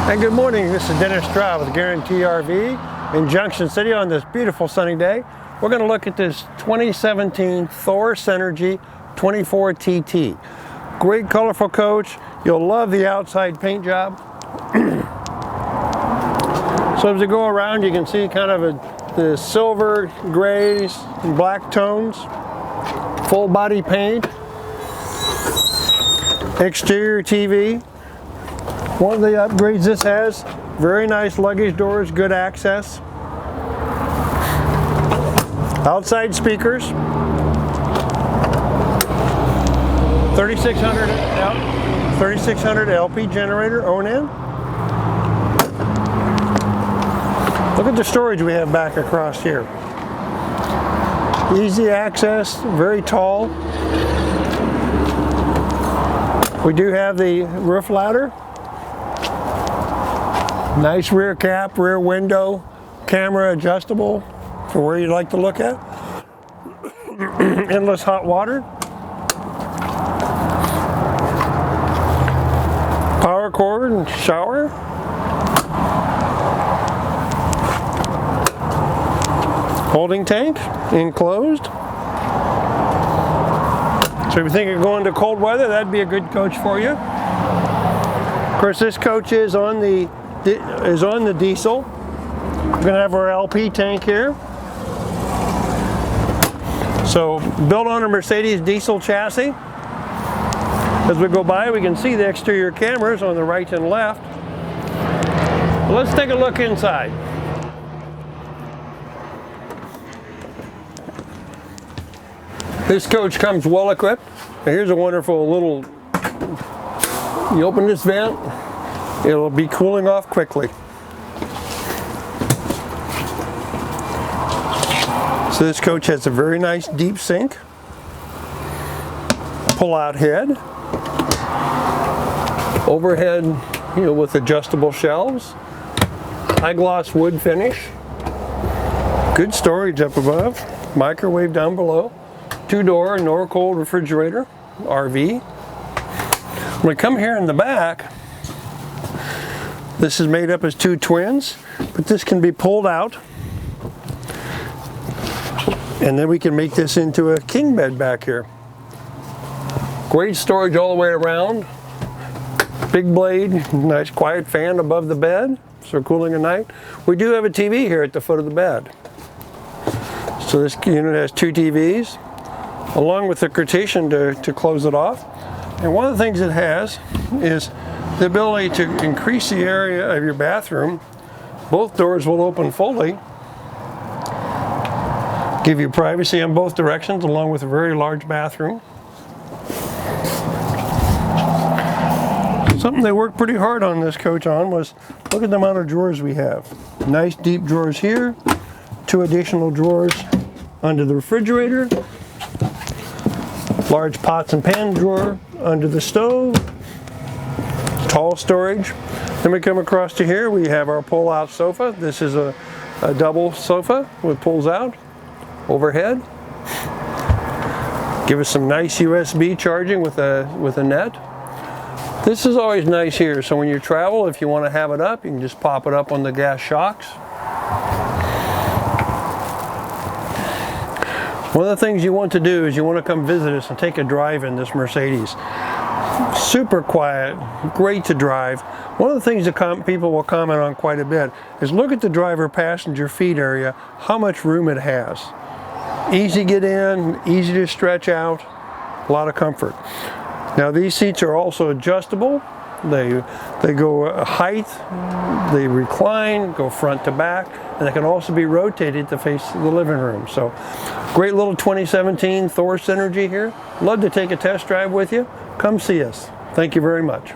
And good morning, this is Dennis.Girod with Guaranty RV in Junction City on this beautiful sunny day. We're going to look at this 2017 Thor Synergy 24TT. Great colorful coach. You'll love the outside paint job. So as you go around, you can see kind of the silver, grays, and black tones. Full body paint. Exterior TV. One of the upgrades this has, very nice luggage doors, good access. Outside speakers. 3600 LP generator, O&M. Look at the storage we have back across here. Easy access, very tall. We do have the roof ladder. Nice rear cap, rear window, camera adjustable for where you'd like to look at. Endless hot water. Power cord and shower. Holding tank, enclosed. So if you think of going to cold weather, that'd be a good coach for you. Of course, this coach is on the diesel. We're going to have our LP tank here. So built on a Mercedes diesel chassis. As we go by, we can see the exterior cameras on the right and left. Let's take a look inside. This coach comes well equipped. Here's a wonderful little, you open this vent, it'll be cooling off quickly. So this coach has a very nice deep sink, pull-out head, overhead, with adjustable shelves, high gloss wood finish, good storage up above, microwave down below, two-door Norcold refrigerator, RV. When we come here in the back, this is made up as two twins, but this can be pulled out, and then we can make this into a king bed back here. Great storage all the way around. Big blade, nice quiet fan above the bed, so cooling at night. We do have a TV here at the foot of the bed. So this unit has two TVs, along with the partition to close it off. And one of the things it has is the ability to increase the area of your bathroom. Both doors will open fully, give you privacy in both directions, along with a very large bathroom. Something they worked pretty hard on this coach on was, look at the amount of drawers we have. Nice deep drawers here, two additional drawers under the refrigerator, large pots and pan drawer under the stove, tall storage. Then we come across to here, we have our pull-out sofa. This is a double sofa with pulls out, overhead. Give us some nice USB charging with a net. This is always nice here, so when you travel, if you want to have it up, you can just pop it up on the gas shocks. One of the things you want to do is you want to come visit us and take a drive in this Mercedes. Super quiet, great to drive. One of the things that people will comment on quite a bit is look at the driver passenger feet area, how much room it has. Easy to get in, easy to stretch out, a lot of comfort. Now these seats are also adjustable. They go height, they recline, go front to back, and they can also be rotated to face the living room. So great little 2017 Thor Synergy here. Love to take a test drive with you. Come see us. Thank you very much.